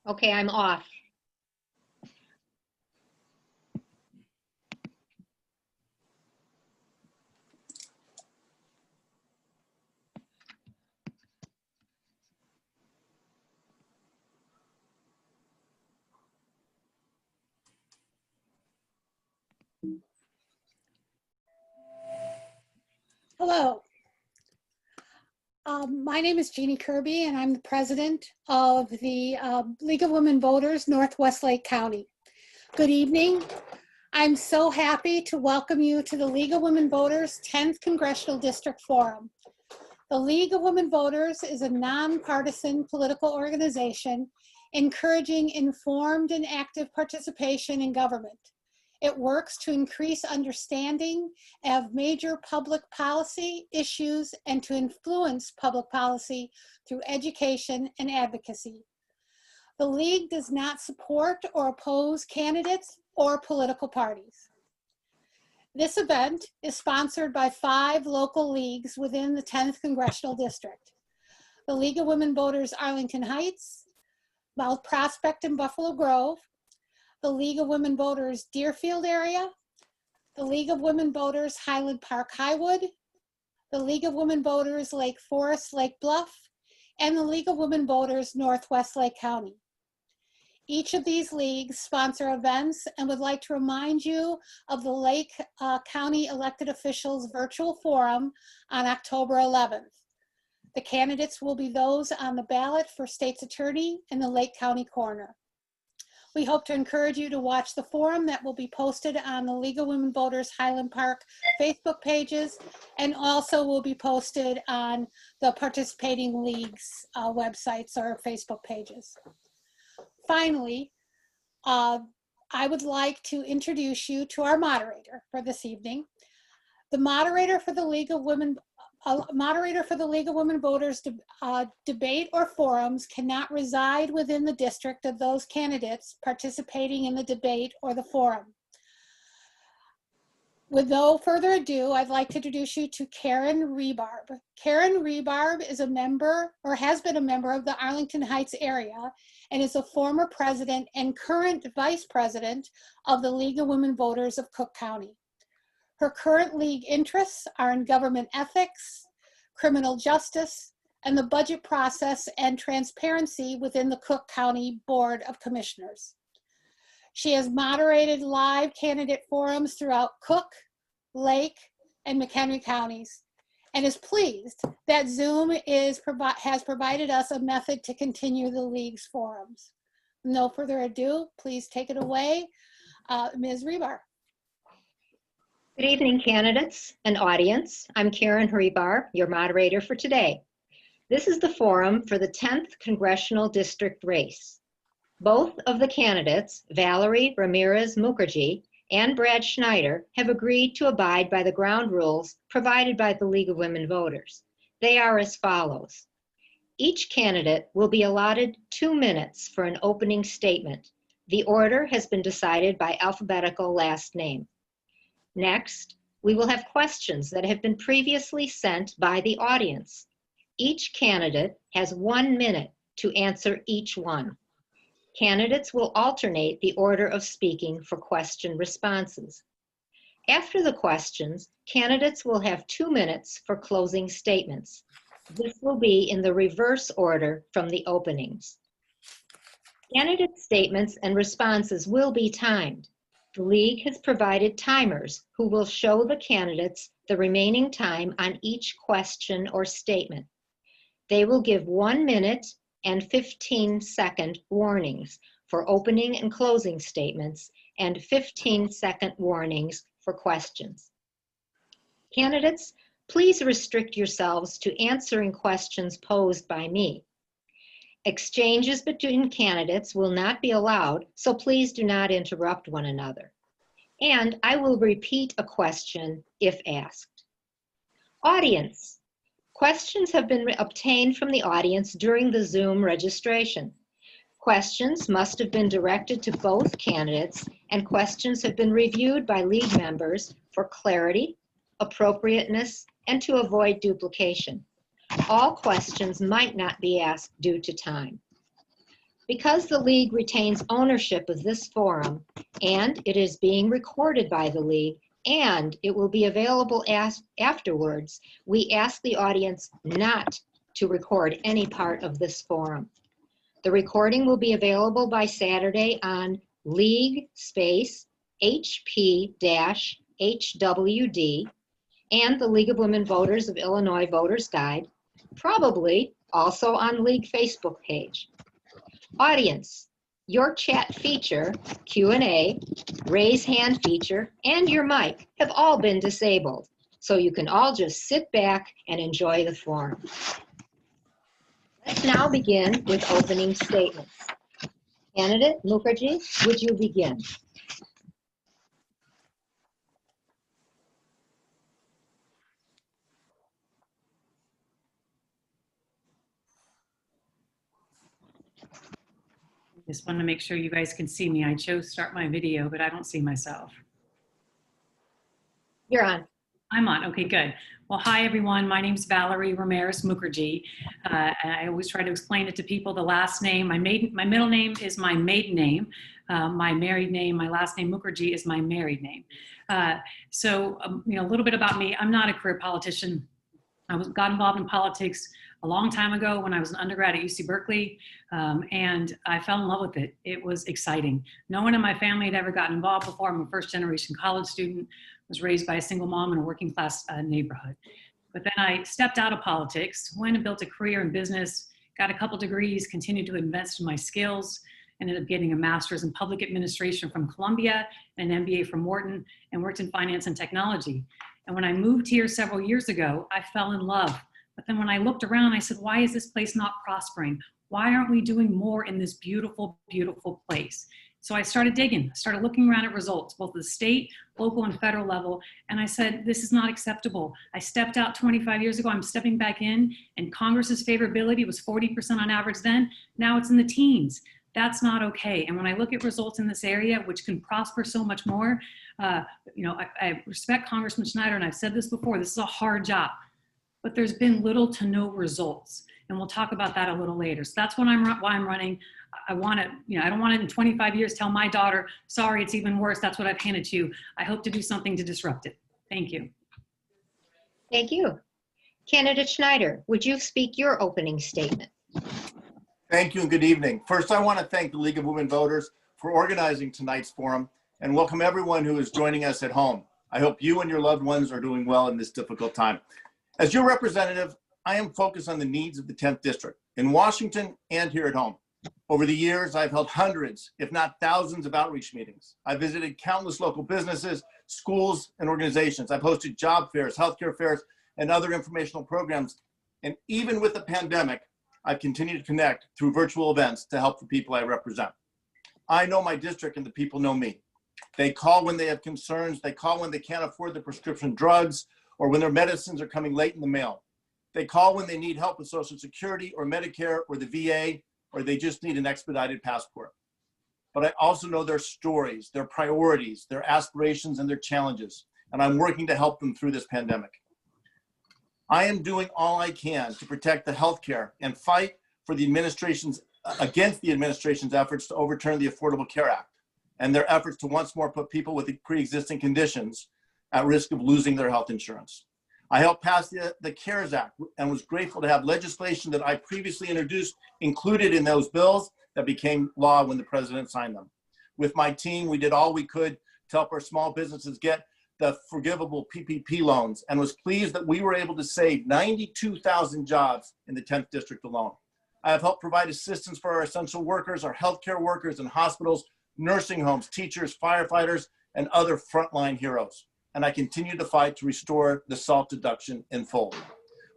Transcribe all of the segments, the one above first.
Okay, I'm off. Hello. My name is Jeannie Kirby, and I'm the president of the League of Women Voters, Northwest Lake County. Good evening. I'm so happy to welcome you to the League of Women Voters 10th Congressional District Forum. The League of Women Voters is a nonpartisan political organization encouraging informed and active participation in government. It works to increase understanding of major public policy issues and to influence public policy through education and advocacy. The League does not support or oppose candidates or political parties. This event is sponsored by 5 local leagues within the 10th Congressional District. The League of Women Voters Arlington Heights, Mount Prospect and Buffalo Grove, the League of Women Voters Deerfield area, the League of Women Voters Highland Park-Highwood, the League of Women Voters Lake Forest, Lake Bluff, and the League of Women Voters Northwest Lake County. Each of these leagues sponsor events and would like to remind you of the Lake County elected officials virtual forum on October 11th. The candidates will be those on the ballot for state's attorney and the Lake County coroner. We hope to encourage you to watch the forum that will be posted on the League of Women Voters Highland Park Facebook pages, and also will be posted on the participating leagues' websites or Facebook pages. Finally, I would like to introduce you to our moderator for this evening. The moderator for the League of Women Voters debate or forums cannot reside within the district of those candidates participating in the debate or the forum. With no further ado, I'd like to introduce you to Karen Rebarb. Karen Rebarb is a member, or has been a member, of the Arlington Heights area and is a former president and current vice president of the League of Women Voters of Cook County. Her current league interests are in government ethics, criminal justice, and the budget process and transparency within the Cook County Board of Commissioners. She has moderated live candidate forums throughout Cook, Lake, and McHenry counties, and is pleased that Zoom has provided us a method to continue the league's forums. No further ado, please take it away, Ms. Rebar. Good evening, candidates and audience. I'm Karen Rebar, your moderator for today. This is the forum for the 10th Congressional District race. Both of the candidates, Valerie Ramirez Mukherjee and Brad Schneider, have agreed to abide by the ground rules provided by the League of Women Voters. They are as follows. Each candidate will be allotted 2 minutes for an opening statement. The order has been decided by alphabetical last name. Next, we will have questions that have been previously sent by the audience. Each candidate has 1 minute to answer each one. Candidates will alternate the order of speaking for question responses. After the questions, candidates will have 2 minutes for closing statements. This will be in the reverse order from the openings. Candidate statements and responses will be timed. The League has provided timers who will show the candidates the remaining time on each question or statement. They will give 1 minute and 15-second warnings for opening and closing statements and 15-second warnings for questions. Candidates, please restrict yourselves to answering questions posed by me. Exchanges between candidates will not be allowed, so please do not interrupt one another. And I will repeat a question if asked. Audience, questions have been obtained from the audience during the Zoom registration. Questions must have been directed to both candidates, and questions have been reviewed by League members for clarity, appropriateness, and to avoid duplication. All questions might not be asked due to time. Because the League retains ownership of this forum, and it is being recorded by the League, and it will be available afterwards, we ask the audience not to record any part of this forum. The recording will be available by Saturday on League space HP-HWD and the League of Women Voters of Illinois Voters Guide, probably also on League Facebook page. Audience, your chat feature, Q&A, raise hand feature, and your mic have all been disabled, so you can all just sit back and enjoy the forum. Let's now begin with opening statements. Candidate Mukherjee, would you begin? Just want to make sure you guys can see me. I chose start my video, but I don't see myself. You're on. I'm on. Okay, good. Well, hi, everyone. My name's Valerie Ramirez Mukherjee. And I always try to explain it to people. The last name, my middle name is my maiden name. My married name, my last name Mukherjee is my married name. A little bit about me. I'm not a career politician. I got involved in politics a long time ago when I was an undergrad at UC Berkeley, and I fell in love with it. It was exciting. No one in my family had ever gotten involved before. I'm a first-generation college student, was raised by a single mom in a working-class neighborhood. But then I stepped out of politics, went and built a career in business, got a couple degrees, continued to invest in my skills, ended up getting a master's in public administration from Columbia and an MBA from Wharton, and worked in finance and technology. And when I moved here several years ago, I fell in love. But then when I looked around, I said, why is this place not prospering? Why aren't we doing more in this beautiful, beautiful place? So I started digging, started looking around at results, both at the state, local, and federal level. And I said, this is not acceptable. I stepped out 25 years ago, I'm stepping back in, and Congress's favorability was 40% on average then. Now it's in the teens. That's not okay. And when I look at results in this area, which can prosper so much more, I respect Congressman Schneider, and I've said this before, this is a hard job, but there's been little to no results. And we'll talk about that a little later. So that's why I'm running. I want to, I don't want to in 25 years tell my daughter, sorry, it's even worse. That's what I've handed to you. I hope to do something to disrupt it. Thank you. Thank you. Candidate Schneider, would you speak your opening statement? Thank you and good evening. First, I want to thank the League of Women Voters for organizing tonight's forum and welcome everyone who is joining us at home. I hope you and your loved ones are doing well in this difficult time. As your representative, I am focused on the needs of the 10th District in Washington and here at home. Over the years, I've held hundreds, if not thousands, of outreach meetings. I've visited countless local businesses, schools, and organizations. I've hosted job fairs, healthcare fairs, and other informational programs. And even with the pandemic, I've continued to connect through virtual events to help the people I represent. I know my district and the people know me. They call when they have concerns. They call when they can't afford the prescription drugs or when their medicines are coming late in the mail. They call when they need help with Social Security or Medicare or the VA, or they just need an expedited passport. But I also know their stories, their priorities, their aspirations, and their challenges, and I'm working to help them through this pandemic. I am doing all I can to protect the healthcare and fight for the against the administration's efforts to overturn the Affordable Care Act and their efforts to once more put people with pre-existing conditions at risk of losing their health insurance. I helped pass the CARES Act and was grateful to have legislation that I previously introduced included in those bills that became law when the president signed them. With my team, we did all we could to help our small businesses get the forgivable PPP loans and was pleased that we were able to save 92,000 jobs in the 10th District alone. I have helped provide assistance for our essential workers, our healthcare workers in hospitals, nursing homes, teachers, firefighters, and other frontline heroes. And I continue to fight to restore the SALT deduction in full.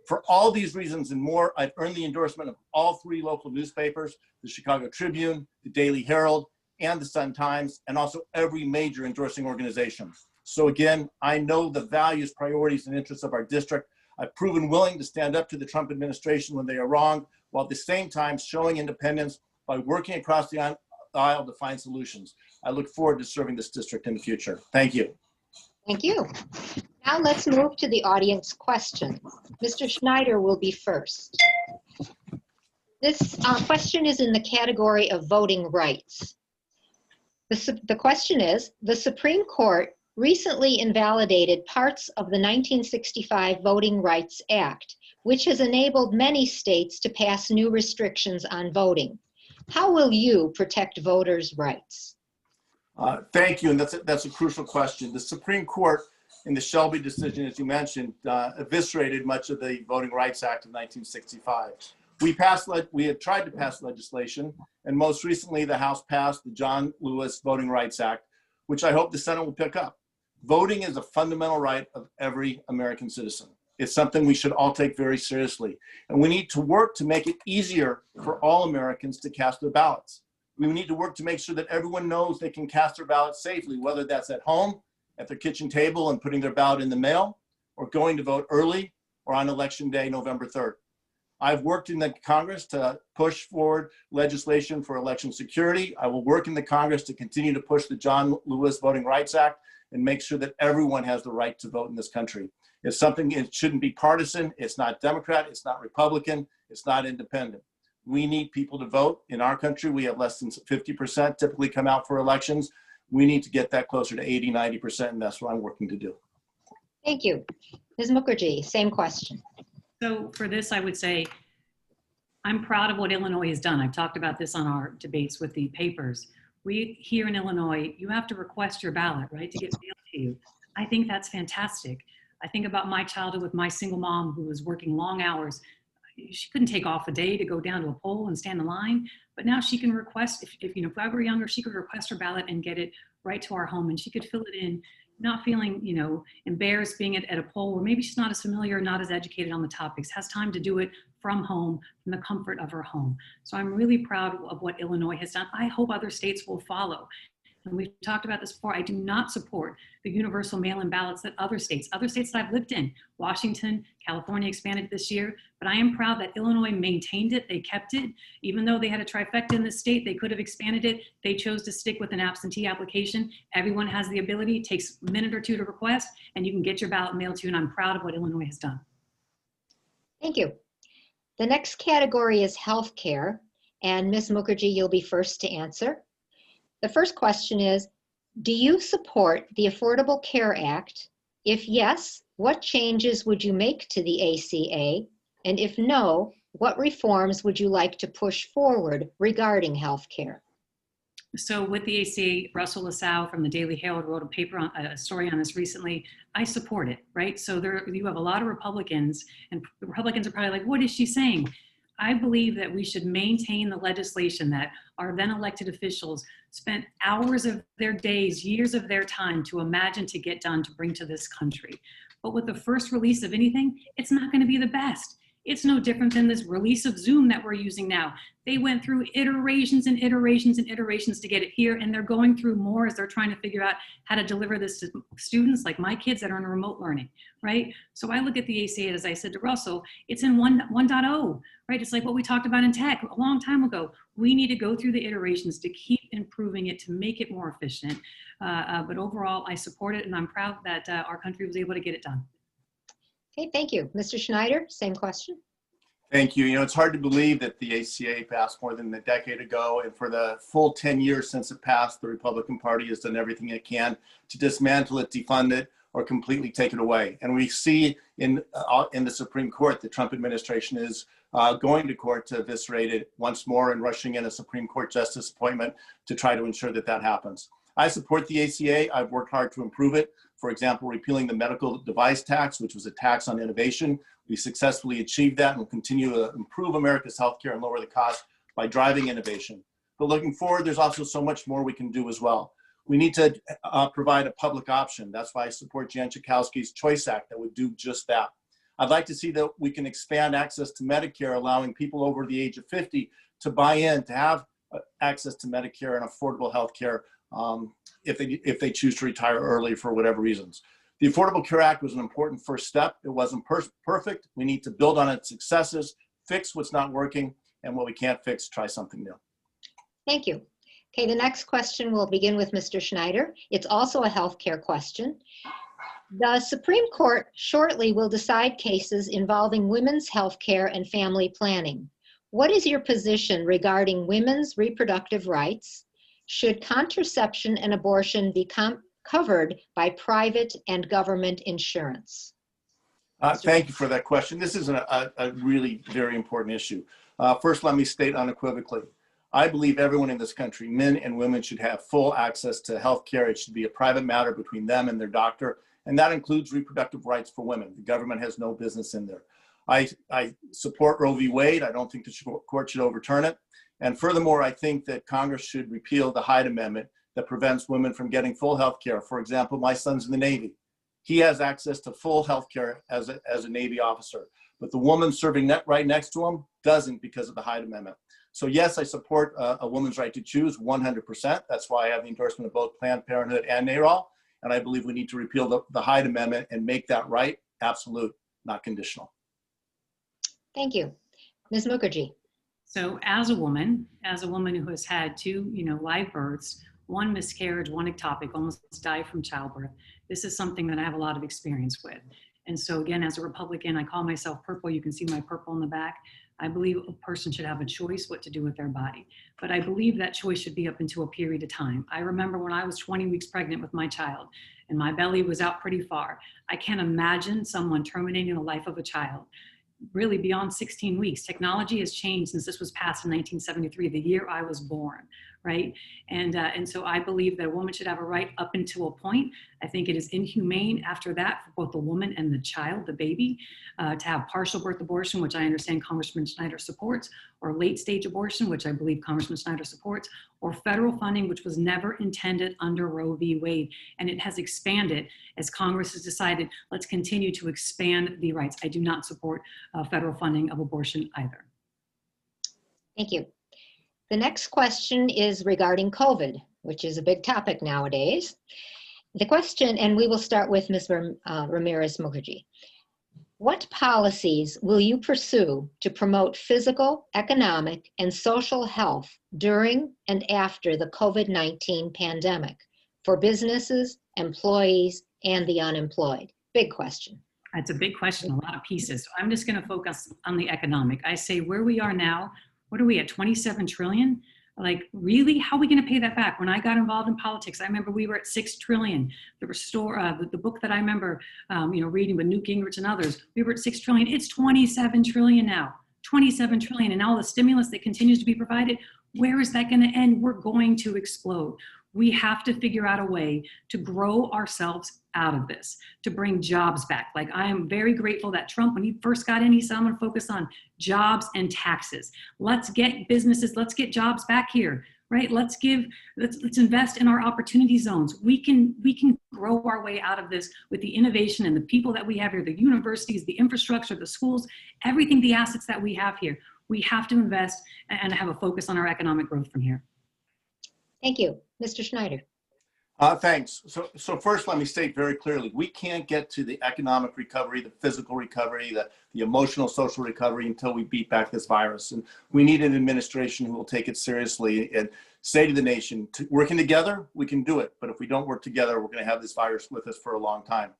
For all these reasons and more, I've earned the endorsement of all 3 local newspapers, the Chicago Tribune, the Daily Herald, and the Sun-Times, and also every major endorsing organization. So again, I know the values, priorities, and interests of our district. I've proven willing to stand up to the Trump administration when they are wrong, while at the same time showing independence by working across the aisle to find solutions. I look forward to serving this district in the future. Thank you. Thank you. Now let's move to the audience questions. Mr. Schneider will be first. This question is in the category of voting rights. The question is, the Supreme Court recently invalidated parts of the 1965 Voting Rights Act, which has enabled many states to pass new restrictions on voting. How will you protect voters' rights? Thank you, and that's a crucial question. The Supreme Court, in the Shelby decision, as you mentioned, eviscerated much of the Voting Rights Act of 1965. We had tried to pass legislation, and most recently the House passed the John Lewis Voting Rights Act, which I hope the Senate will pick up. Voting is a fundamental right of every American citizen. It's something we should all take very seriously, and we need to work to make it easier for all Americans to cast their ballots. We need to work to make sure that everyone knows they can cast their ballot safely, whether that's at home, at their kitchen table and putting their ballot in the mail, or going to vote early or on Election Day, November 3rd. I've worked in the Congress to push forward legislation for election security. I will work in the Congress to continue to push the John Lewis Voting Rights Act and make sure that everyone has the right to vote in this country. It's something, it shouldn't be partisan. It's not Democrat, it's not Republican, it's not independent. We need people to vote. In our country, we have less than 50% typically come out for elections. We need to get that closer to 80, 90%, and that's what I'm working to do. Thank you. Ms. Mukherjee, same question. So for this, I would say, I'm proud of what Illinois has done. I've talked about this on our debates with the papers. We here in Illinois, you have to request your ballot, right, to get mailed to you. I think that's fantastic. I think about my childhood with my single mom who was working long hours. She couldn't take off a day to go down to a poll and stand in line, but now she can request, if I were younger, she could request her ballot and get it right to our home, and she could fill it in, not feeling, embarrassed being at a poll where maybe she's not as familiar, not as educated on the topics, has time to do it from home, from the comfort of her home. So I'm really proud of what Illinois has done. I hope other states will follow. And we've talked about this before. I do not support the universal mail-in ballots that other states that I've lived in, Washington, California expanded this year, but I am proud that Illinois maintained it. They kept it. Even though they had a trifecta in the state, they could have expanded it. They chose to stick with an absentee application. Everyone has the ability. It takes a minute or two to request, and you can get your ballot mailed to you, and I'm proud of what Illinois has done. Thank you. The next category is healthcare, and Ms. Mukherjee, you'll be first to answer. The first question is, do you support the Affordable Care Act? If yes, what changes would you make to the ACA? And if no, what reforms would you like to push forward regarding healthcare? So with the ACA, Russell Lasau from the Daily Herald wrote a story on this recently. I support it, right? So you have a lot of Republicans, and the Republicans are probably like, what is she saying? I believe that we should maintain the legislation that our then elected officials spent hours of their days, years of their time to imagine to get done to bring to this country. But with the first release of anything, it's not going to be the best. It's no different than this release of Zoom that we're using now. They went through iterations and iterations and iterations to get it here, and they're going through more as they're trying to figure out how to deliver this to students like my kids that are in remote learning, right? So I look at the ACA, as I said to Russell, it's in 1.0, right? It's like what we talked about in tech a long time ago. We need to go through the iterations to keep improving it, to make it more efficient. But overall, I support it, and I'm proud that our country was able to get it done. Okay, thank you. Mr. Schneider, same question. Thank you. It's hard to believe that the ACA passed more than a decade ago, and for the full 10 years since it passed, the Republican Party has done everything it can to dismantle it, defund it, or completely take it away. And we see in the Supreme Court, the Trump administration is going to court to eviscerate it once more and rushing in a Supreme Court justice appointment to try to ensure that that happens. I support the ACA. I've worked hard to improve it. For example, repealing the medical device tax, which was a tax on innovation. We successfully achieved that and will continue to improve America's healthcare and lower the cost by driving innovation. But looking forward, there's also so much more we can do as well. We need to provide a public option. That's why I support Jan Schakowsky's Choice Act that would do just that. I'd like to see that we can expand access to Medicare, allowing people over the age of 50 to buy in, to have access to Medicare and affordable healthcare if they choose to retire early for whatever reasons. The Affordable Care Act was an important first step. It wasn't perfect. We need to build on its successes, fix what's not working, and what we can't fix, try something new. Thank you. Okay, the next question will begin with Mr. Schneider. It's also a healthcare question. The Supreme Court shortly will decide cases involving women's healthcare and family planning. What is your position regarding women's reproductive rights? Should contraception and abortion be covered by private and government insurance? Thank you for that question. This is a really very important issue. First, let me state unequivocally, I believe everyone in this country, men and women, should have full access to health care. It should be a private matter between them and their doctor, and that includes reproductive rights for women. The government has no business in there. I support Roe v. Wade. I don't think the court should overturn it. And furthermore, I think that Congress should repeal the Hyde Amendment that prevents women from getting full health care. For example, my son's in the Navy. He has access to full health care as a Navy officer, but the woman serving right next to him doesn't because of the Hyde Amendment. So yes, I support a woman's right to choose 100%. That's why I have the endorsement of both Planned Parenthood and NARAL. And I believe we need to repeal the Hyde Amendment and make that right absolute, not conditional. Thank you. Ms. Mukherjee. So as a woman who has had two, live births, one miscarriage, one ectopic, almost died from childbirth, this is something that I have a lot of experience with. And so again, as a Republican, I call myself purple. You can see my purple in the back. I believe a person should have a choice what to do with their body. But I believe that choice should be up into a period of time. I remember when I was 20 weeks pregnant with my child and my belly was out pretty far. I can't imagine someone terminating the life of a child really beyond 16 weeks. Technology has changed since this was passed in 1973, the year I was born, right? And so I believe that a woman should have a right up until a point. I think it is inhumane after that for both the woman and the child, the baby, to have partial birth abortion, which I understand Congressman Schneider supports, or late stage abortion, which I believe Congressman Schneider supports, or federal funding, which was never intended under Roe v. Wade. And it has expanded as Congress has decided, let's continue to expand the rights. I do not support federal funding of abortion either. Thank you. The next question is regarding COVID, which is a big topic nowadays. The question, and we will start with Ms. Ramirez Mukherjee. What policies will you pursue to promote physical, economic, and social health during and after the COVID-19 pandemic for businesses, employees, and the unemployed? Big question. That's a big question, a lot of pieces. So I'm just going to focus on the economic. I say where we are now, what are we at, 27 trillion? Like, really? How are we going to pay that back? When I got involved in politics, I remember we were at 6 trillion. The book that I remember, reading with Newt Gingrich and others, we were at 6 trillion. It's 27 trillion now, 27 trillion. And all the stimulus that continues to be provided, where is that going to end? We're going to explode. We have to figure out a way to grow ourselves out of this, to bring jobs back. Like, I am very grateful that Trump, when he first got in, he said, I'm going to focus on jobs and taxes. Let's get businesses, let's get jobs back here, right? Let's invest in our opportunity zones. We can grow our way out of this with the innovation and the people that we have here, the universities, the infrastructure, the schools, everything, the assets that we have here. We have to invest and have a focus on our economic growth from here. Thank you. Mr. Schneider. Thanks. So first, let me state very clearly, we can't get to the economic recovery, the physical recovery, the emotional, social recovery until we beat back this virus. And we need an administration who will take it seriously and say to the nation, working together, we can do it. But if we don't work together, we're going to have this virus with us for a long time.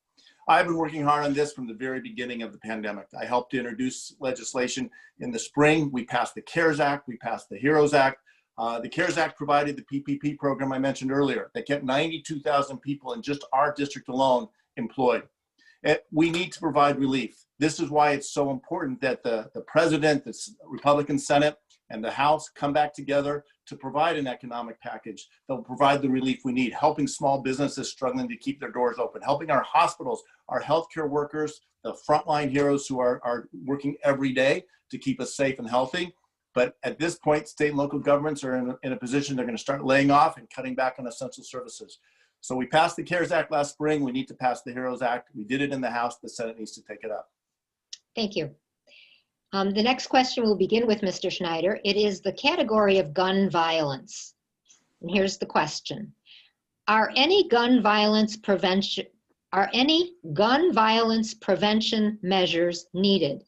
I've been working hard on this from the very beginning of the pandemic. I helped to introduce legislation in the spring. We passed the CARES Act. We passed the HEROES Act. The CARES Act provided the PPP program I mentioned earlier that kept 92,000 people in just our district alone employed. We need to provide relief. This is why it's so important that the president, the Republican Senate, and the House come back together to provide an economic package that will provide the relief we need, helping small businesses struggling to keep their doors open, helping our hospitals, our healthcare workers, the frontline heroes who are working every day to keep us safe and healthy. But at this point, state and local governments are in a position they're going to start laying off and cutting back on essential services. So we passed the CARES Act last spring. We need to pass the HEROES Act. We did it in the House. The Senate needs to take it up. Thank you. The next question will begin with Mr. Schneider. It is the category of gun violence. And here's the question. Are any gun violence prevention measures needed?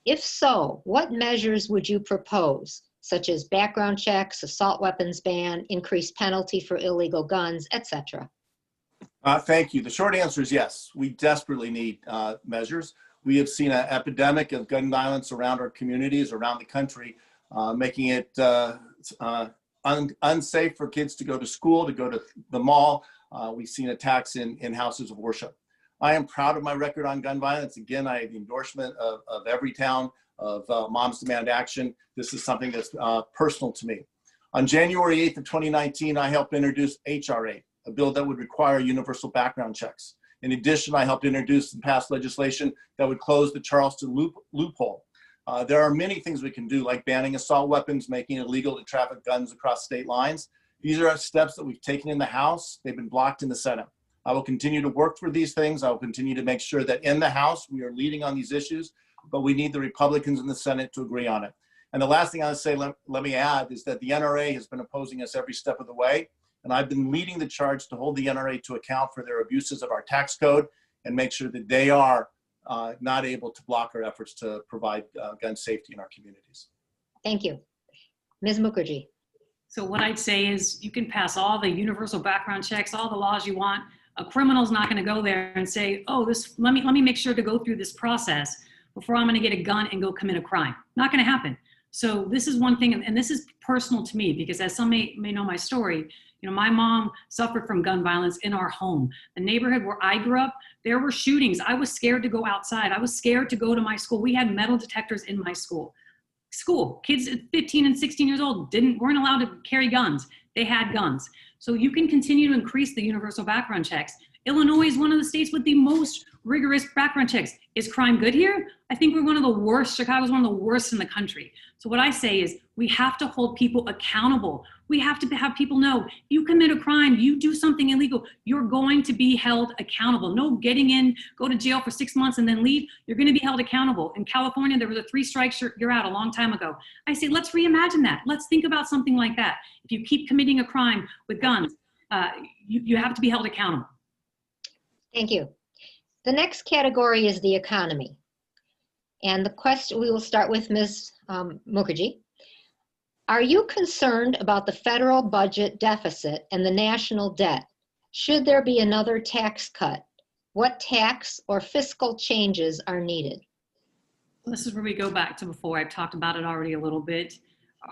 If so, what measures would you propose, such as background checks, assault weapons ban, increased penalty for illegal guns, etc.? Thank you. The short answer is yes. We desperately need measures. We have seen an epidemic of gun violence around our communities, around the country. making it unsafe for kids to go to school, to go to the mall. We've seen attacks in houses of worship. I am proud of my record on gun violence. Again, I have the endorsement of Everytown, of Moms Demand Action. This is something that's personal to me. On January 8th of 2019, I helped introduce HR 8, a bill that would require universal background checks. In addition, I helped introduce and pass legislation that would close the Charleston loophole. There are many things we can do, like banning assault weapons, making it illegal to traffic guns across state lines. These are steps that we've taken in the House. They've been blocked in the Senate. I will continue to work for these things. I will continue to make sure that in the House, we are leading on these issues, but we need the Republicans in the Senate to agree on it. And the last thing I would say, let me add, is that the NRA has been opposing us every step of the way. And I've been leading the charge to hold the NRA to account for their abuses of our tax code and make sure that they are not able to block our efforts to provide gun safety in our communities. Thank you. Ms. Mukherjee. So what I'd say is you can pass all the universal background checks, all the laws you want. A criminal's not going to go there and say, oh, let me make sure to go through this process before I'm going to get a gun and go commit a crime. Not going to happen. So this is one thing, and this is personal to me because as some may know my story, my mom suffered from gun violence in our home. The neighborhood where I grew up, there were shootings. I was scared to go outside. I was scared to go to my school. We had metal detectors in my school. Kids at 15 and 16 years old weren't allowed to carry guns. They had guns. So you can continue to increase the universal background checks. Illinois is one of the states with the most rigorous background checks. Is crime good here? I think we're one of the worst. Chicago's one of the worst in the country. So what I say is we have to hold people accountable. We have to have people know you commit a crime, you do something illegal, you're going to be held accountable. No getting in, go to jail for 6 months and then leave. You're going to be held accountable. In California, there was a 3 strikes, you're out a long time ago. I say, let's reimagine that. Let's think about something like that. If you keep committing a crime with guns, you have to be held accountable. Thank you. The next category is the economy. And the question, we will start with Ms. Mukherjee. Are you concerned about the federal budget deficit and the national debt? Should there be another tax cut? What tax or fiscal changes are needed? This is where we go back to before. I've talked about it already a little bit.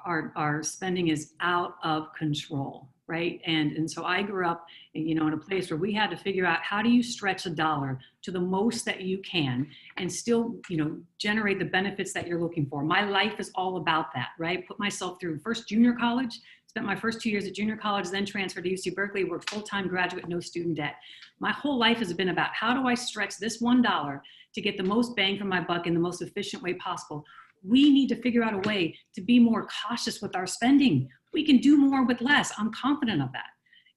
Our spending is out of control, right? And so I grew up, in a place where we had to figure out how do you stretch a dollar to the most that you can and still, generate the benefits that you're looking for. My life is all about that, right? Put myself through first junior college, spent my first 2 years at junior college, then transferred to UC Berkeley, worked full-time graduate, no student debt. My whole life has been about how do I stretch this $1 to get the most bang for my buck in the most efficient way possible. We need to figure out a way to be more cautious with our spending. We can do more with less. I'm confident of that.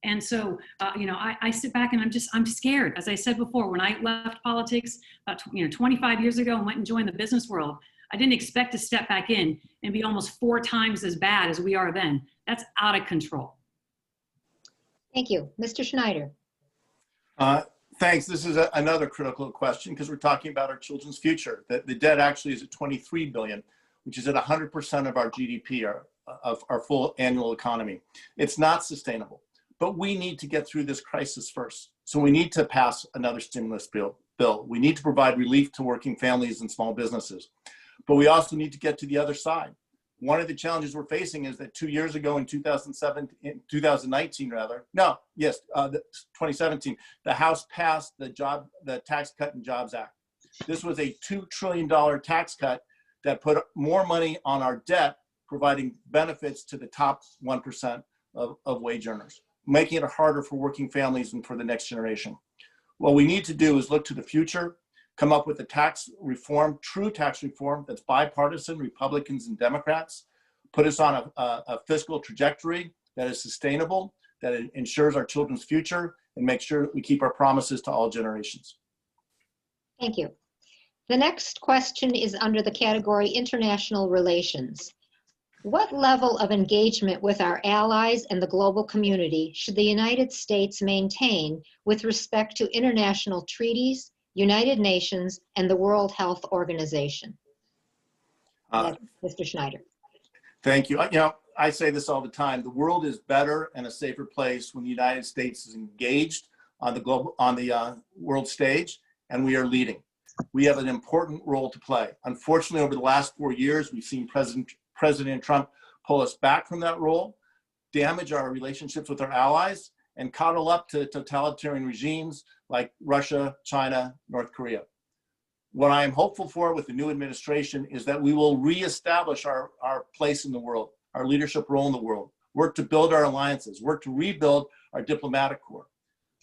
And so, I sit back and I'm scared. As I said before, when I left politics about 25 years ago and went and joined the business world, I didn't expect to step back in and be almost 4 times as bad as we are then. That's out of control. Thank you. Mr. Schneider. Thanks. This is another critical question because we're talking about our children's future. The debt actually is at $23 billion, which is at 100% of our GDP, of our full annual economy. It's not sustainable, but we need to get through this crisis first. So we need to pass another stimulus bill. We need to provide relief to working families and small businesses, but we also need to get to the other side. One of the challenges we're facing is that 2 years ago in 2017, the House passed the Tax Cut and Jobs Act. This was a $2 trillion tax cut that put more money on our debt, providing benefits to the top 1% of wage earners, making it harder for working families and for the next generation. What we need to do is look to the future, come up with a tax reform, true tax reform that's bipartisan, Republicans and Democrats, put us on a fiscal trajectory that is sustainable, that ensures our children's future, and make sure that we keep our promises to all generations. Thank you. The next question is under the category International Relations. What level of engagement with our allies and the global community should the United States maintain with respect to international treaties, United Nations, and the World Health Organization? Mr. Schneider. Thank you. I say this all the time. The world is better and a safer place when the United States is engaged on the world stage, and we are leading. We have an important role to play. Unfortunately, over the last 4 years, we've seen President President Trump pull us back from that role, damage our relationships with our allies, and coddle up to totalitarian regimes like Russia, China, North Korea. What I am hopeful for with the new administration is that we will reestablish our place in the world, our leadership role in the world, work to build our alliances, work to rebuild our diplomatic corps.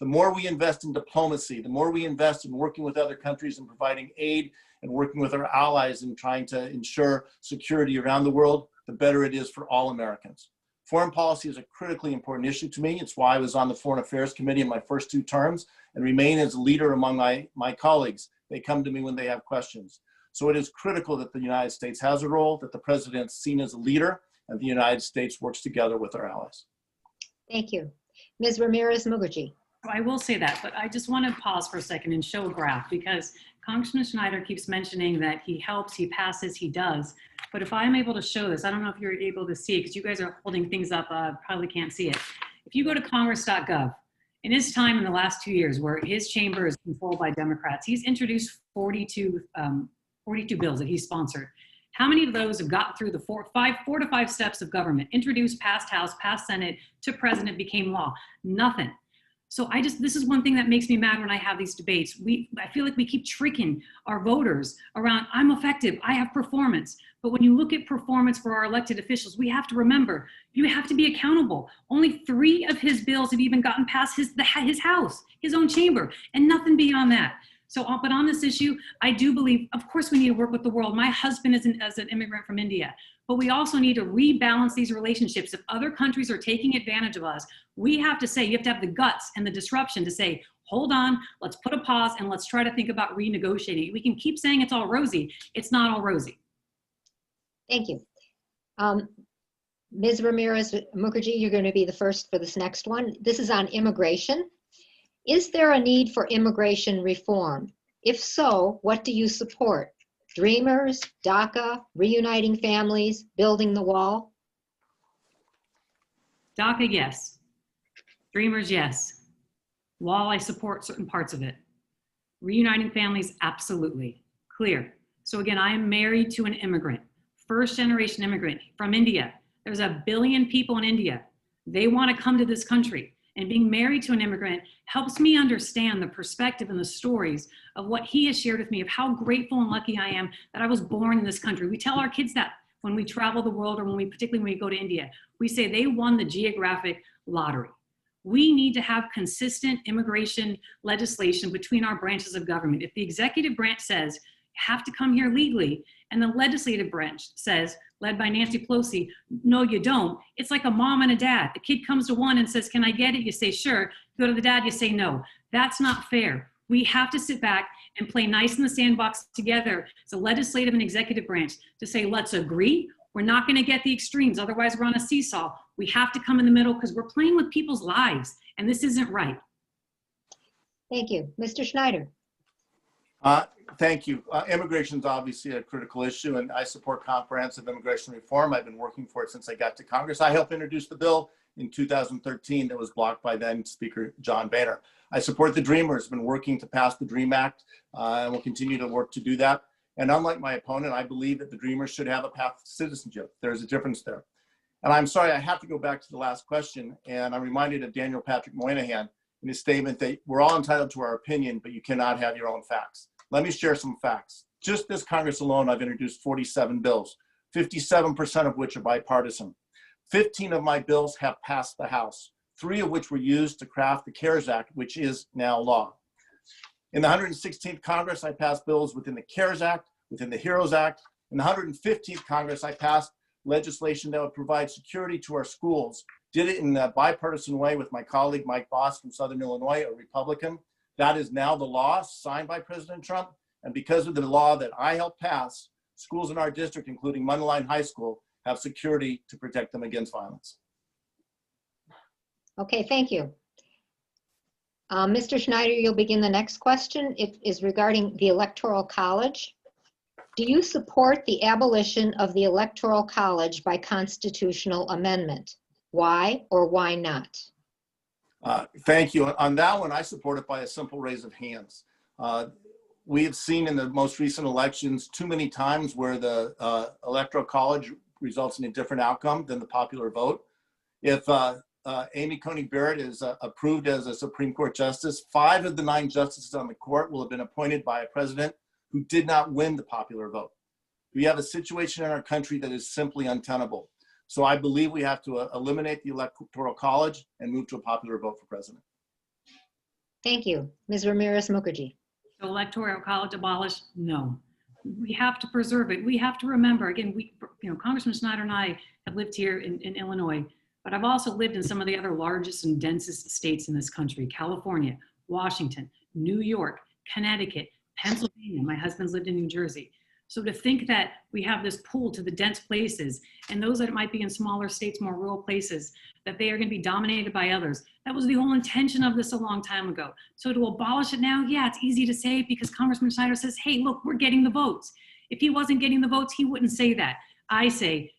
The more we invest in diplomacy, the more we invest in working with other countries and providing aid and working with our allies and trying to ensure security around the world, the better it is for all Americans. Foreign policy is a critically important issue to me. It's why I was on the Foreign Affairs Committee in my first 2 terms and remain as a leader among my colleagues. They come to me when they have questions. So it is critical that the United States has a role, that the president's seen as a leader, and the United States works together with our allies. Thank you. Ms. Ramirez Mukherjee. I will say that, but I just want to pause for a second and show a graph, because Congressman Schneider keeps mentioning that he helps, he passes, he does. But if I'm able to show this, I don't know if you're able to see it because you guys are holding things up, probably can't see it. If you go to congress.gov, in his time in the last 2 years where his chamber is controlled by Democrats, he's introduced 42 bills that he's sponsored. How many of those have gotten through the four to five steps of government? Introduced, passed House, passed Senate, to President, became law? Nothing. So this is one thing that makes me mad when I have these debates. I feel like we keep tricking our voters around, I'm effective, I have performance. But when you look at performance for our elected officials, we have to remember, you have to be accountable. Only 3 of his bills have even gotten past his house, his own chamber, and nothing beyond that. So, but on this issue, I do believe, of course, we need to work with the world. My husband is an immigrant from India, but we also need to rebalance these relationships. If other countries are taking advantage of us, we have to say, you have to have the guts and the disruption to say, hold on, let's put a pause and let's try to think about renegotiating. We can keep saying it's all rosy. It's not all rosy. Thank you. Ms. Ramirez Mukherjee, you're going to be the first for this next one. This is on immigration. Is there a need for immigration reform? If so, what do you support? Dreamers, DACA, reuniting families, building the wall? DACA, yes. Dreamers, yes. Wall, I support certain parts of it. Reuniting families, absolutely. Clear. So again, I am married to an immigrant, first generation immigrant from India. There's 1 billion people in India. They want to come to this country. And being married to an immigrant helps me understand the perspective and the stories of what he has shared with me, of how grateful and lucky I am that I was born in this country. We tell our kids that when we travel the world, or particularly when we go to India. We say they won the geographic lottery. We need to have consistent immigration legislation between our branches of government. If the executive branch says, you have to come here legally, and the legislative branch says, led by Nancy Pelosi, no, you don't. It's like a mom and a dad. The kid comes to one and says, can I get it? You say, sure. Go to the dad, you say, no. That's not fair. We have to sit back and play nice in the sandbox together as a legislative and executive branch to say, let's agree. We're not going to get the extremes. Otherwise, we're on a seesaw. We have to come in the middle because we're playing with people's lives, and this isn't right. Thank you. Mr. Schneider. Thank you. Immigration is obviously a critical issue, and I support comprehensive immigration reform. I've been working for it since I got to Congress. I helped introduce the bill in 2013 that was blocked by then Speaker John Boehner. I support the Dreamers, been working to pass the DREAM Act, and will continue to work to do that. And unlike my opponent, I believe that the Dreamers should have a path to citizenship. There's a difference there. And I'm sorry, I have to go back to the last question, and I'm reminded of Daniel Patrick Moynihan in his statement that we're all entitled to our opinion, but you cannot have your own facts. Let me share some facts. Just this Congress alone, I've introduced 47 bills, 57% of which are bipartisan. 15 of my bills have passed the House, 3 of which were used to craft the CARES Act, which is now law. In the 116th Congress, I passed bills within the CARES Act, within the HEROES Act. In the 115th Congress, I passed legislation that would provide security to our schools. Did it in a bipartisan way with my colleague, Mike Boss from Southern Illinois, a Republican. That is now the law signed by President Trump. And because of the law that I helped pass, schools in our district, including Mundelein High School, have security to protect them against violence. Okay, thank you. Mr. Schneider, you'll begin the next question. It is regarding the Electoral College. Do you support the abolition of the Electoral College by constitutional amendment? Why or why not? Thank you. On that one, I support it by a simple raise of hands. We have seen in the most recent elections too many times where the Electoral College results in a different outcome than the popular vote. If Amy Coney Barrett is approved as a Supreme Court justice, 5 of the 9 justices on the court will have been appointed by a president who did not win the popular vote. We have a situation in our country that is simply untenable. So I believe we have to eliminate the Electoral College and move to a popular vote for president. Thank you. Ms. Ramirez Mukherjee. So Electoral College abolished? No. We have to preserve it. We have to remember, again, Congressman Schneider and I have lived here in Illinois, but I've also lived in some of the other largest and densest states in this country: California, Washington, New York, Connecticut, Pennsylvania. My husband's lived in New Jersey. So to think that we have this pull to the dense places, and those that might be in smaller states, more rural places, that they are going to be dominated by others. That was the whole intention of this a long time ago. So to abolish it now, yeah, it's easy to say because Congressman Schneider says, hey, look, we're getting the votes. If he wasn't getting the votes, he wouldn't say that. I say,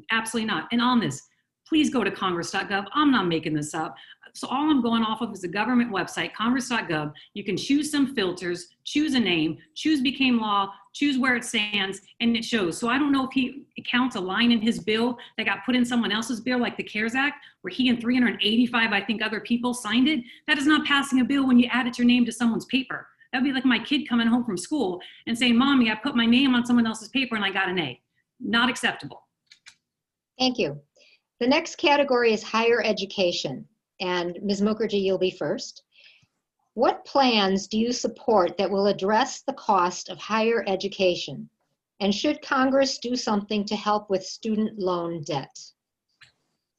absolutely not. And on this, please go to congress.gov. I'm not making this up. So all I'm going off of is the government website, congress.gov. You can choose some filters, choose a name, choose became law, choose where it stands, and it shows. So I don't know if he counts a line in his bill that got put in someone else's bill, like the CARES Act, where he and 385, I think, other people signed it. That is not passing a bill when you added your name to someone's paper. That would be like my kid coming home from school and saying, Mommy, I put my name on someone else's paper and I got an A. Not acceptable. Thank you. The next category is higher education. And Ms. Mukherjee, you'll be first. What plans do you support that will address the cost of higher education? And should Congress do something to help with student loan debt?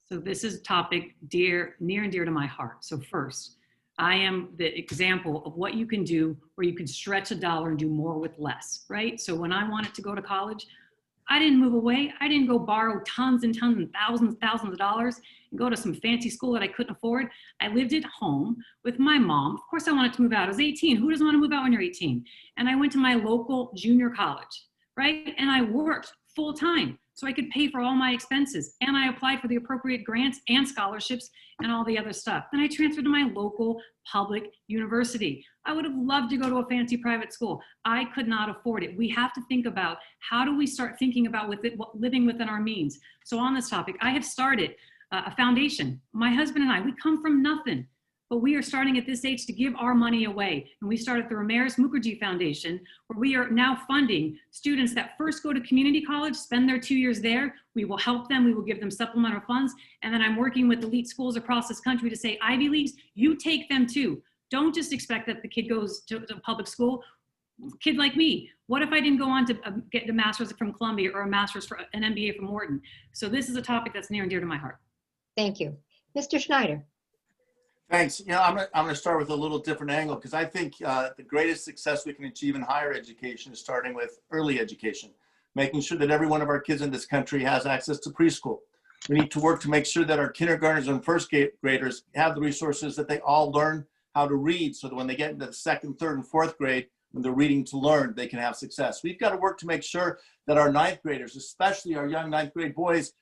So this is a topic near and dear to my heart. So first, I am the example of what you can do where you can stretch a dollar and do more with less, right? So when I wanted to go to college, I didn't move away. I didn't go borrow tons and tons and thousands of dollars and go to some fancy school that I couldn't afford. I lived at home with my mom. Of course I wanted to move out. I was 18. Who doesn't want to move out when you're 18? And I went to my local junior college, right? And I worked full time so I could pay for all my expenses. And I applied for the appropriate grants and scholarships and all the other stuff. Then I transferred to my local public university. I would have loved to go to a fancy private school. I could not afford it. We have to think about how do we start thinking about living within our means. So on this topic, I have started a foundation. My husband and I, we come from nothing, but we are starting at this age to give our money away. And we started the Ramirez Mukherjee Foundation, where we are now funding students that first go to community college, spend their 2 years there. We will help them. We will give them supplemental funds. And then I'm working with elite schools across this country to say, Ivy Leagues, you take them too. Don't just expect that the kid goes to public school. Kid like me, what if I didn't go on to get a master's from Columbia or a master's for an MBA from Wharton? So this is a topic that's near and dear to my heart. Thank you. Mr. Schneider. Thanks. I'm going to start with a little different angle because I think the greatest success we can achieve in higher education is starting with early education, making sure that every one of our kids in this country has access to preschool. We need to work to make sure that our kindergartners and first graders have the resources that they all learn how to read so that when they get into the second, third, and fourth grade, when they're reading to learn, they can have success. We've got to work to make sure that our ninth graders, especially our young ninth grade boys,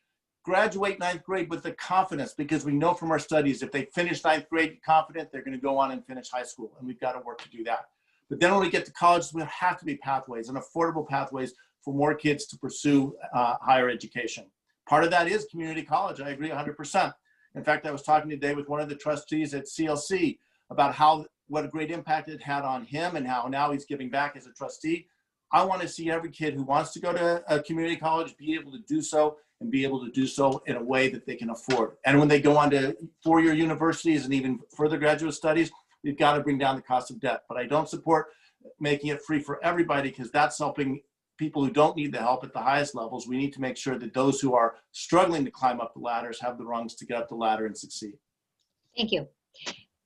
graduate ninth grade with the confidence, because we know from our studies, if they finish ninth grade confident, they're going to go on and finish high school. And we've got to work to do that. But then when we get to college, there have to be pathways and affordable pathways for more kids to pursue higher education. Part of that is community college. I agree 100%. In fact, I was talking today with one of the trustees at CLC about what a great impact it had on him and how now he's giving back as a trustee. I want to see every kid who wants to go to a community college be able to do so, and be able to do so in a way that they can afford. And when they go on to four-year universities and even further graduate studies, we've got to bring down the cost of debt. But I don't support making it free for everybody, because that's helping people who don't need the help at the highest levels. We need to make sure that those who are struggling to climb up the ladders have the rungs to get up the ladder and succeed. Thank you.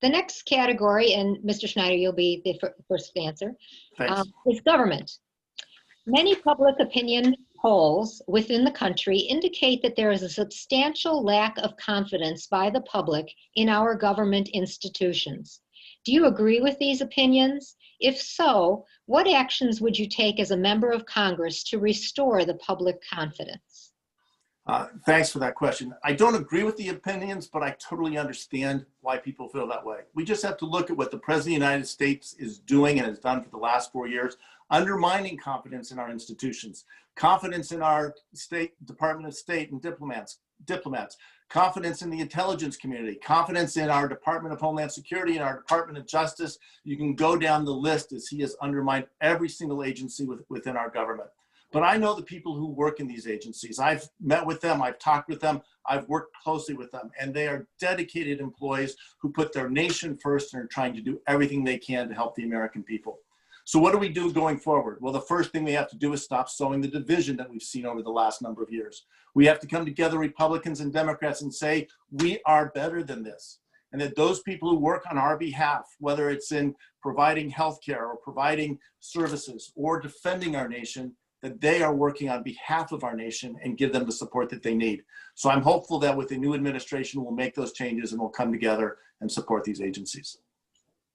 The next category, and Mr. Schneider, you'll be the first to answer, is government. Many public opinion polls within the country indicate that there is a substantial lack of confidence by the public in our government institutions. Do you agree with these opinions? If so, what actions would you take as a member of Congress to restore the public confidence? Thanks for that question. I don't agree with the opinions, but I totally understand why people feel that way. We just have to look at what the President of the United States is doing and has done for the last 4 years, undermining confidence in our institutions, confidence in our Department of State and diplomats, confidence in the intelligence community, confidence in our Department of Homeland Security and our Department of Justice. You can go down the list as he has undermined every single agency within our government. But I know the people who work in these agencies. I've met with them, I've talked with them, I've worked closely with them, and they are dedicated employees who put their nation first and are trying to do everything they can to help the American people. So what do we do going forward? Well, the first thing we have to do is stop sowing the division that we've seen over the last number of years. We have to come together, Republicans and Democrats, and say, we are better than this. And that those people who work on our behalf, whether it's in providing healthcare or providing services or defending our nation, that they are working on behalf of our nation and give them the support that they need. So I'm hopeful that with the new administration, we'll make those changes and we'll come together and support these agencies.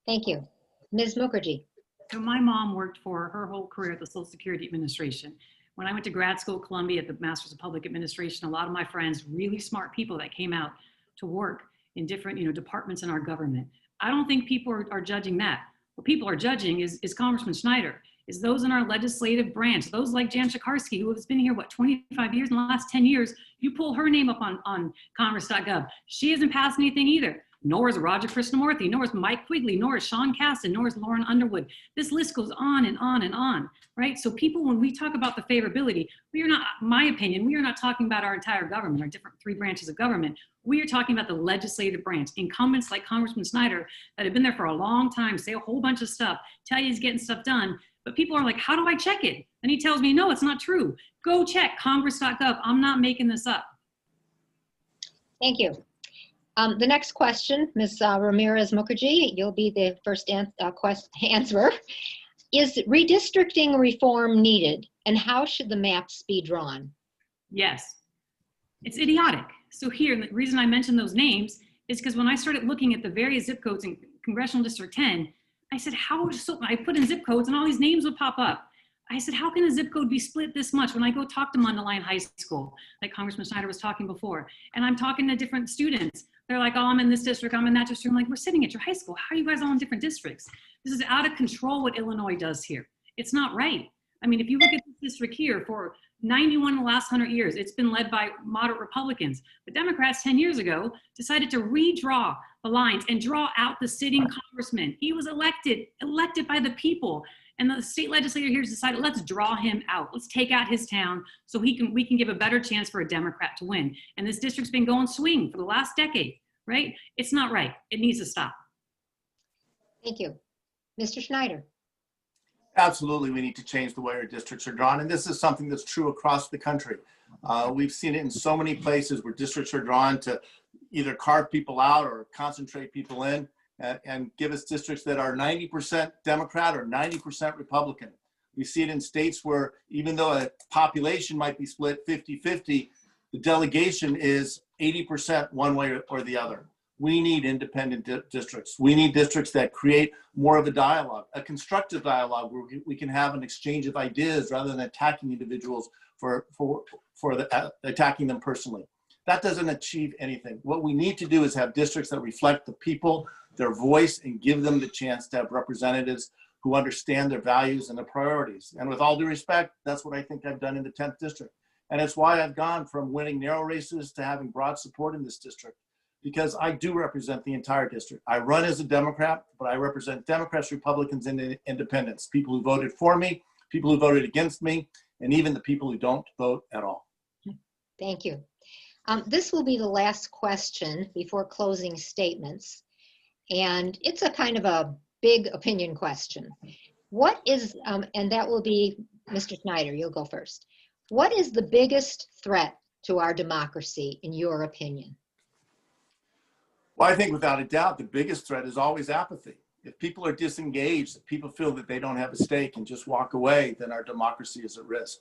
Thank you. Ms. Mukherjee. So my mom worked for her whole career at the Social Security Administration. When I went to grad school at Columbia at the Masters of Public Administration, a lot of my friends, really smart people that came out to work in different departments in our government. I don't think people are judging that. What people are judging is Congressman Schneider, is those in our legislative branch, those like Jan Schakarsky, who has been here, 25 years in the last 10 years, you pull her name up on Congress.gov. She hasn't passed anything either. Nor is Roger Krishnamurthy, nor is Mike Quigley, nor is Sean Casten, nor is Lauren Underwood. This list goes on and on and on, right? So people, when we talk about the favorability, we are not, my opinion, we are not talking about our entire government, our different 3 branches of government. We are talking about the legislative branch. Incumbents like Congressman Snyder that have been there for a long time, say a whole bunch of stuff, tell you he's getting stuff done, but people are like, how do I check it? And he tells me, no, it's not true. Go check Congress.gov. I'm not making this up. Thank you. The next question, Ms. Ramirez Mukherjee, you'll be the first answerer. Is redistricting reform needed, and how should the maps be drawn? Yes, it's idiotic. So here, the reason I mentioned those names is because when I started looking at the various zip codes in Congressional District 10, I said, I put in zip codes and all these names would pop up. I said, how can a zip code be split this much? When I go talk to Mundelein High School, like Congressman Schneider was talking before, and I'm talking to different students, they're like, oh, I'm in this district, I'm in that district. I'm like, we're sitting at your high school. How are you guys all in different districts? This is out of control what Illinois does here. It's not right. I mean, if you look at this district here, for 91 of the last 100 years, it's been led by moderate Republicans. The Democrats 10 years ago decided to redraw the lines and draw out the sitting congressman. He was elected by the people. And the state legislature here has decided, let's draw him out. Let's take out his town so we can give a better chance for a Democrat to win. And this district's been going swing for the last decade, right? It's not right. It needs to stop. Thank you. Mr. Schneider. Absolutely, we need to change the way our districts are drawn. And this is something that's true across the country. We've seen it in so many places where districts are drawn to either carve people out or concentrate people in. And give us districts that are 90% Democrat or 90% Republican. We see it in states where even though a population might be split 50-50, the delegation is 80% one way or the other. We need independent districts. We need districts that create more of a dialogue, a constructive dialogue where we can have an exchange of ideas rather than attacking individuals for attacking them personally. That doesn't achieve anything. What we need to do is have districts that reflect the people, their voice, and give them the chance to have representatives who understand their values and their priorities. And with all due respect, that's what I think I've done in the 10th district. And it's why I've gone from winning narrow races to having broad support in this district, because I do represent the entire district. I run as a Democrat, but I represent Democrats, Republicans, and independents, people who voted for me, people who voted against me, and even the people who don't vote at all. Thank you. This will be the last question before closing statements. And it's a kind of a big opinion question. What is, and that will be Mr. Schneider, you'll go first. What is the biggest threat to our democracy, in your opinion? Well, I think without a doubt, the biggest threat is always apathy. If people are disengaged, if people feel that they don't have a stake and just walk away, then our democracy is at risk.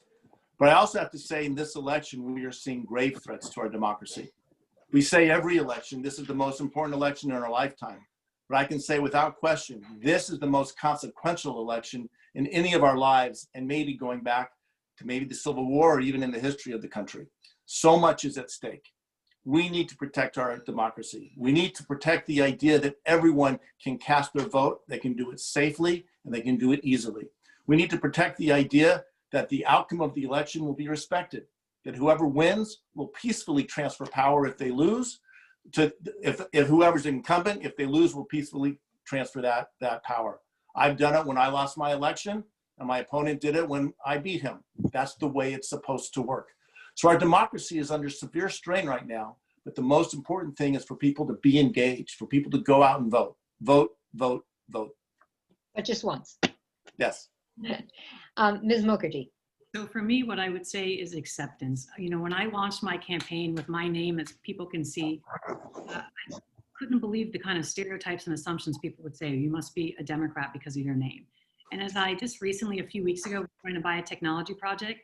But I also have to say in this election, we are seeing grave threats to our democracy. We say every election, this is the most important election in our lifetime. But I can say without question, this is the most consequential election in any of our lives, and maybe going back to maybe the Civil War or even in the history of the country. So much is at stake. We need to protect our democracy. We need to protect the idea that everyone can cast their vote, they can do it safely, and they can do it easily. We need to protect the idea that the outcome of the election will be respected, that whoever wins will peacefully transfer power if they lose, if whoever's incumbent, if they lose, will peacefully transfer that power. I've done it when I lost my election, and my opponent did it when I beat him. That's the way it's supposed to work. So our democracy is under severe strain right now, but the most important thing is for people to be engaged, for people to go out and vote. Vote, vote, vote. But just once. Yes. Ms. Mukherjee. So for me, what I would say is acceptance. You know, when I launched my campaign with my name, as people can see, I couldn't believe the kind of stereotypes and assumptions people would say. You must be a Democrat because of your name. And as I just recently, a few weeks ago, was trying to buy a technology product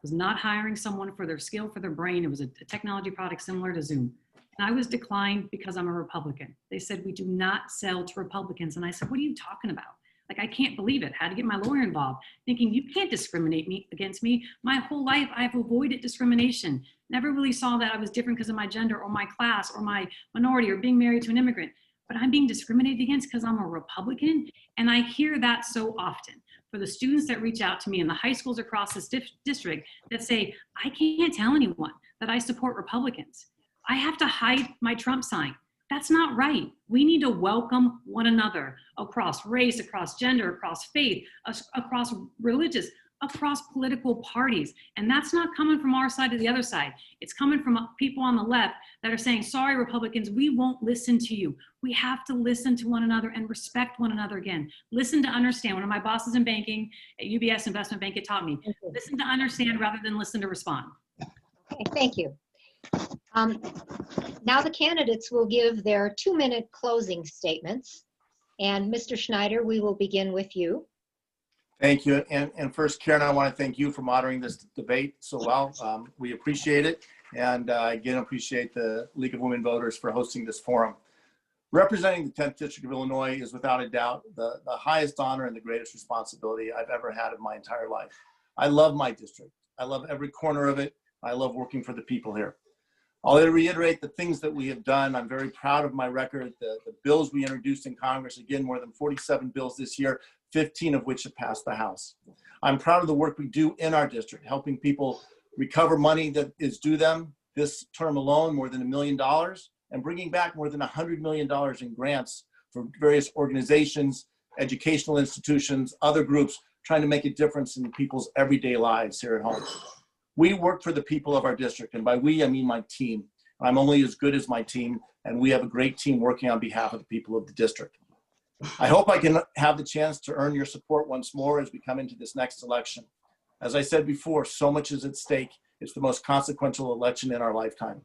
was not hiring someone for their skill, for their brain. It was a technology product similar to Zoom. And I was declined because I'm a Republican. They said, we do not sell to Republicans. And I said, what are you talking about? Like, I can't believe it. Had to get my lawyer involved, thinking you can't discriminate against me. My whole life, I've avoided discrimination. Never really saw that I was different because of my gender or my class or my minority or being married to an immigrant. But I'm being discriminated against because I'm a Republican. And I hear that so often. For the students that reach out to me in the high schools across this district that say, I can't tell anyone that I support Republicans. I have to hide my Trump sign. That's not right. We need to welcome one another across race, across gender, across faith, across religious, across political parties. And that's not coming from our side or the other side. It's coming from people on the left that are saying, sorry, Republicans, we won't listen to you. We have to listen to one another and respect one another again. Listen to understand. One of my bosses in banking at UBS Investment Bank, it taught me, listen to understand rather than listen to respond. Okay, thank you. Now the candidates will give their 2-minute closing statements. And Mr. Schneider, we will begin with you. Thank you. And first, Karen, I want to thank you for moderating this debate so well. We appreciate it. And again, appreciate the League of Women Voters for hosting this forum. Representing the 10th District of Illinois is without a doubt the highest honor and the greatest responsibility I've ever had in my entire life. I love my district. I love every corner of it. I love working for the people here. I'll reiterate the things that we have done. I'm very proud of my record, the bills we introduced in Congress, again, more than 47 bills this year, 15 of which have passed the House. I'm proud of the work we do in our district, helping people recover money that is due them. This term alone, more than $1 million, and bringing back more than $100 million in grants for various organizations, educational institutions, other groups, trying to make a difference in people's everyday lives here at home. We work for the people of our district, and by we, I mean my team. I'm only as good as my team, and we have a great team working on behalf of the people of the district. I hope I can have the chance to earn your support once more as we come into this next election. As I said before, so much is at stake. It's the most consequential election in our lifetime.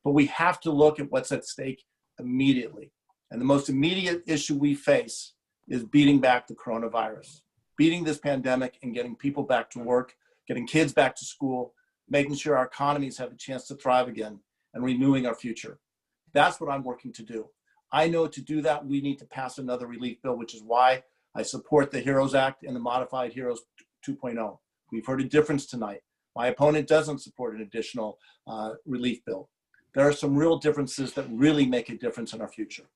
But we have to look at what's at stake immediately. And the most immediate issue we face is beating back the coronavirus, beating this pandemic and getting people back to work, getting kids back to school, making sure our economies have a chance to thrive again, and renewing our future. That's what I'm working to do. I know to do that, we need to pass another relief bill, which is why I support the HEROES Act and the modified HEROES 2.0. We've heard a difference tonight. My opponent doesn't support an additional relief bill. There are some real differences that really make a difference in our future.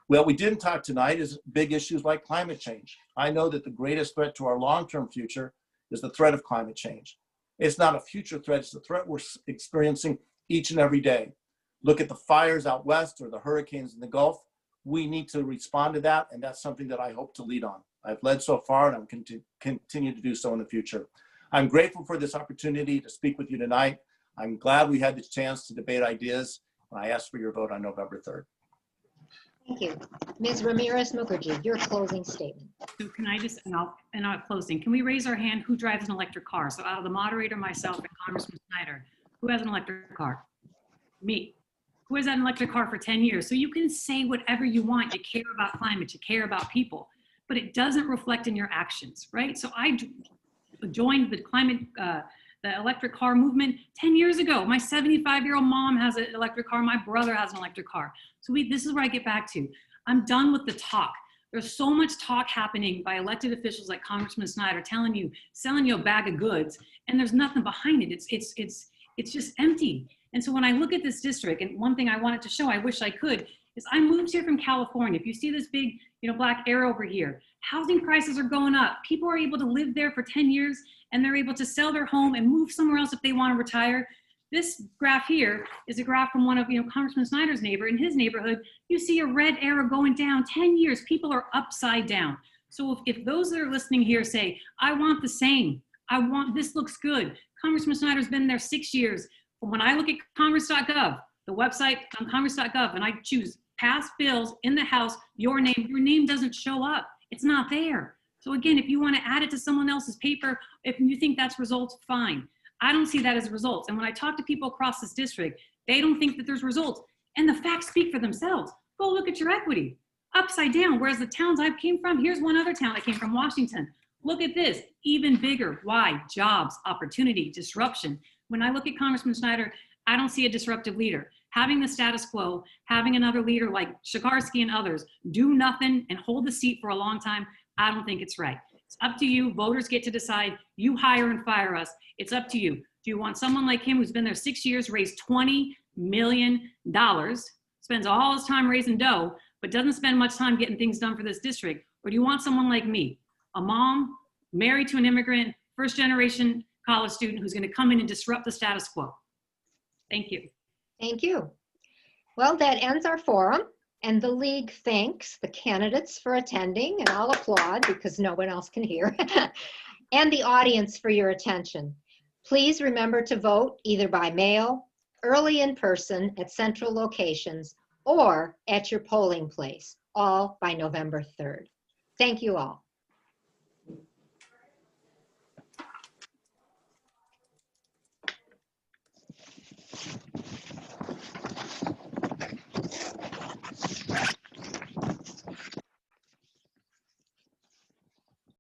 What we didn't talk tonight is big issues like climate change. I know that the greatest threat to our long-term future is the threat of climate change. It's not a future threat, it's the threat we're experiencing each and every day. Look at the fires out west or the hurricanes in the Gulf. We need to respond to that, and that's something that I hope to lead on. I've led so far, and I'm going to continue to do so in the future. I'm grateful for this opportunity to speak with you tonight. I'm glad we had the chance to debate ideas, and I ask for your vote on November 3rd. Thank you. Ms. Ramirez Mukherjee, your closing statement. So can I just, and I'll closing, can we raise our hand who drives an electric car? So out of the moderator, myself, and Congressman Snyder, who has an electric car? Me. Who has had an electric car for 10 years? So you can say whatever you want. You care about climate, you care about people, but it doesn't reflect in your actions, right? So I joined the the electric car movement 10 years ago. My 75-year-old mom has an electric car. My brother has an electric car. So this is where I get back to. I'm done with the talk. There's so much talk happening by elected officials like Congressman Snyder selling you a bag of goods, and there's nothing behind it. It's just empty. And so when I look at this district, and one thing I wanted to show, I wish I could, is I moved here from California. If you see this big, black arrow over here, housing prices are going up. People are able to live there for 10 years, and they're able to sell their home and move somewhere else if they want to retire. This graph here is a graph from one of Congressman Snyder's neighbor. In his neighborhood, you see a red arrow going down. 10 years, people are upside down. So if those that are listening here say, I want the same, this looks good. Congressman Snyder's been there 6 years. When I look at congress.gov, the website on congress.gov, and I choose past bills in the House, your name doesn't show up. It's not there. So again, if you want to add it to someone else's paper, if you think that's results, fine. I don't see that as results. And when I talk to people across this district, they don't think that there's results. And the facts speak for themselves. Go look at your equity. Upside down. Whereas the towns I came from, here's one other town I came from, Washington. Look at this, even bigger. Why? Jobs, opportunity, disruption. When I look at Congressman Snyder, I don't see a disruptive leader. Having the status quo, having another leader like Shikarsky and others do nothing and hold the seat for a long time, I don't think it's right. It's up to you. Voters get to decide. You hire and fire us. It's up to you. Do you want someone like him who's been there 6 years, raised $20 million, spends all his time raising dough, but doesn't spend much time getting things done for this district? Or do you want someone like me, a mom, married to an immigrant, first generation college student who's going to come in and disrupt the status quo? Thank you. Thank you. Well, that ends our forum, and the League thanks the candidates for attending, and I'll applaud because no one else can hear, and the audience for your attention. Please remember to vote either by mail, early in person at central locations, or at your polling place, all by November 3rd. Thank you all.